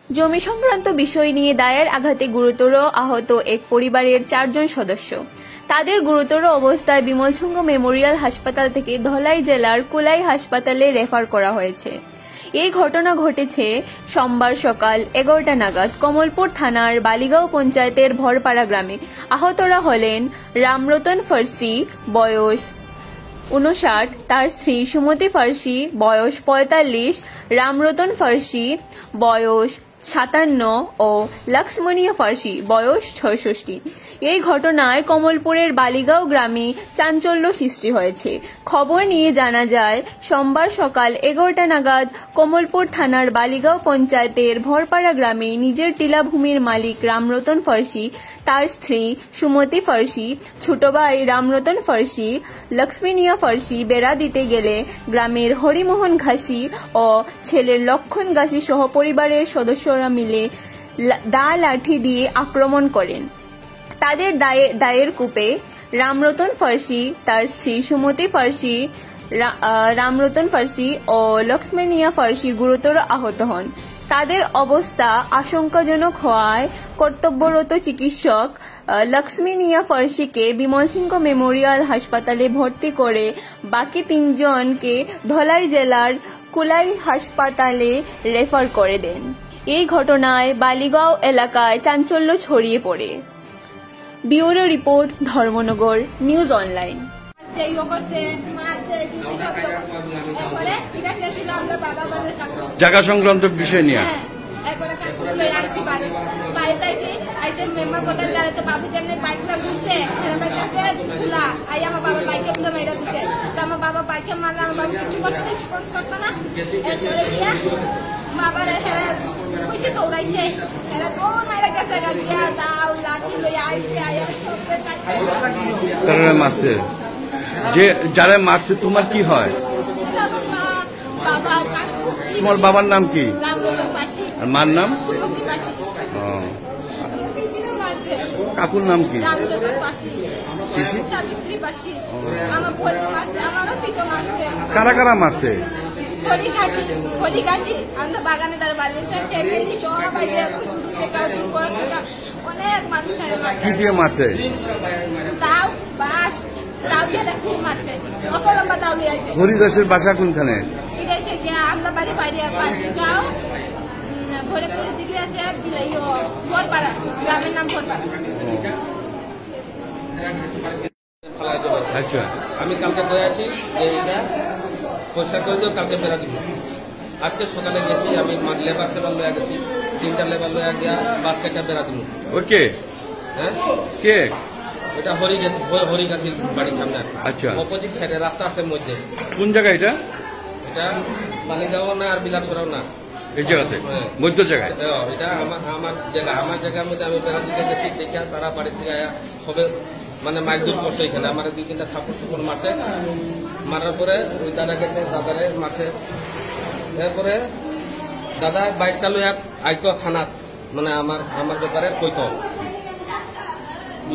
জমি সংক্রান্ত বিষয় নিয়ে দায়ের আঘাতে গুরুতর আহত এক পরিবারের 4 জন সদস্য। তাদের গুরুতর অবস্থায় বিমলসংঘ মেমোরিয়াল হাসপাতাল থেকে ধলাই জেলার কুলাই হাসপাতালে রেফার করা হয়েছে। এই ঘটনা ঘটেছে সোমবার সকাল 11টা নাগাদ কমলপুর থানার বালিগাঁও পঞ্চায়েতের ভরপাড়া গ্রামে। আহতরা হলেন রামরতন ফার্সি, বয়স 59, তার স্ত্রী সুমতি ফার্সি, বয়স 45, রামরতন ফার্সি, বয়স 57 ও লক্ষ্মণীয় ফার্সি, বয়স 66। এই ঘটনায় কমলপুরের বালিগাঁও গ্রামে চাঞ্চল্য সৃষ্টি হয়েছে। খবর নিয়ে জানা যায়, সোমবার সকাল 11টা নাগাদ কমলপুর থানার বালিগাঁও পঞ্চায়েতের ভরপাড়া গ্রামে নিজের টিলাভূমির মালিক রামরতন ফার্সি, তার স্ত্রী সুমতি ফার্সি, ছোট ভাই রামরতন ফার্সি, লক্ষ্মীনিয়া ফার্সি বেড়া দিতে গেলে গ্রামের হরিমোহন ঘাসি ও ছেলের লক্ষণ ঘাসি সহ পরিবারের সদস্যরা মিলে দা লাঠি দিয়ে আক্রমণ করেন। তাদের দায়ের কূপে রামরতন ফার্সি, তার স্ত্রী সুমতি ফার্সি, রামরতন ফার্সি ও লক্ষ্মণীয়া ফার্সি গুরুতর আহত হন। তাদের অবস্থা আশঙ্কাজনক হওয়ায় কর্তব্যরত চিকিৎসক লক্ষ্মীনিয়া ফার্সিকে বিমলসিংহ মেমোরিয়াল হাসপাতালে ভর্তি করে বাকি 3 জনকে ধলাই জেলার কুলাই হাসপাতালে রেফার করে দেন। এই ঘটনায় বালিগাঁও এলাকায় চাঞ্চল্য ছড়িয়ে পড়ে। Bureau report, Dharmanagar news online. জায়গা সংক্রান্ত বিষয় নিয়ে মারছে, যে যারা মারছে তোমার কি হয়? তোমার বাবার নাম কি আর মার নাম? কাকুর নাম কি? কারা কারা মারছে? কি দিয়ে মারছে? হরিদাসের বাসা কোনখানে? আচ্ছা, আমি কালকে বয়ে আছি যে এটা পরিষ্কার করে দিও, কালকে বেড়া দিব। আজকে সকালে গেছি, আমি লেবার সেবার লয়া গেছি, 3টা লেবার লয়া গিয়া বাস কেটে বেড়া দিব। ওকে, হ্যাঁ কে? এটা হরিগাছির বাড়ির সামনে। আচ্ছা, অপোজিট সাইডে রাস্তা আছে মধ্যে। কোন জায়গা এটা? এটা বালিগাঁও না আর বিলাসরাও না, এই জায়গাতে মধ্য জায়গায়। এটা আমার জায়গা, আমার জায়গার মধ্যে আমি বেড়া দিতে গেছি। দেখে তারা বাড়ি থেকে সবে মানে মাইদুর করছে এখানে। আমার 2-3টা থাপড় মারছে। মারার পরে ওই দাদা গেছে, দাদারে মারছে। এরপরে দাদা বাইকটা লইয়া আইতো থানাত, মানে আমার ব্যাপারে কইত।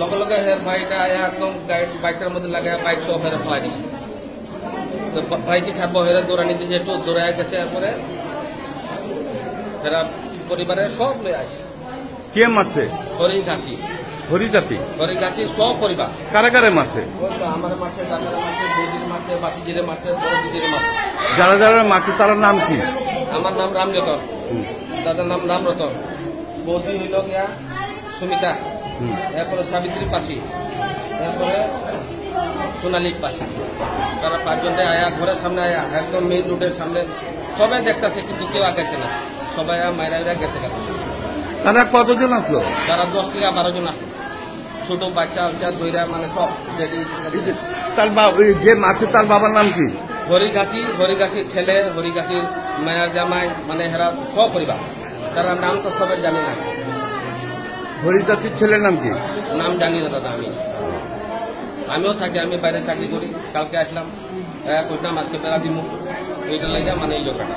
লগে লগে হের ভাইটা একদম বাইকটার মধ্যে লাগায় বাইক সব হেরে ফেলাই দিচ্ছে। তো ভাইটি থাকবো হেরে দৌড়ানি দিয়েছে, একটু দৌড়ায় গেছে। এরপরে হেরা পরিবারের সব লয়ে আসে। কে মারছে? হরিঘাসি। হরিঘাসি সব পরিবার। কারা কারা মারছে? আমার মারছে, দাদার মারছে, বৌদির মারছে, বাতিজিরে মারছে, বড় দিদিরে মারছে। যারা যারা মারছে তার নাম কি? আমার নাম রামরতন, দাদার নাম রামরতন, বৌদি হইল গিয়া সুমিতা, এরপরে সাবিত্রী পাশি, এরপরে সোনালী পাশি। তারা 5 জনটাই আয়া ঘরের সামনে আয়া একদম মেইন রোডের সামনে সবাই দেখতেছে, কিন্তু কেউ আগেছে না। সবাই মাইরা গেছে। তারা কতজন আসলো? তারা 10 থেকে 12 জন আসলো। ছোট বাচ্চা দইরা, মানে সব। তার যে মারছে তার বাবার নাম কি? হরিঘাসির ছেলে, হরিঘাসির মায়ের জামাই, মানে হেরা সব পরিবার। তারা নাম তো সবের জানি না। হরিদাসির ছেলের নাম কি? নাম জানি না দাদা। আমিও থাকি, আমি বাইরে চাকরি করি। কালকে আসলাম, কইলাম আজকে বেড়া দিব, ওইটা লাগে মানে এই জোগাড়টা।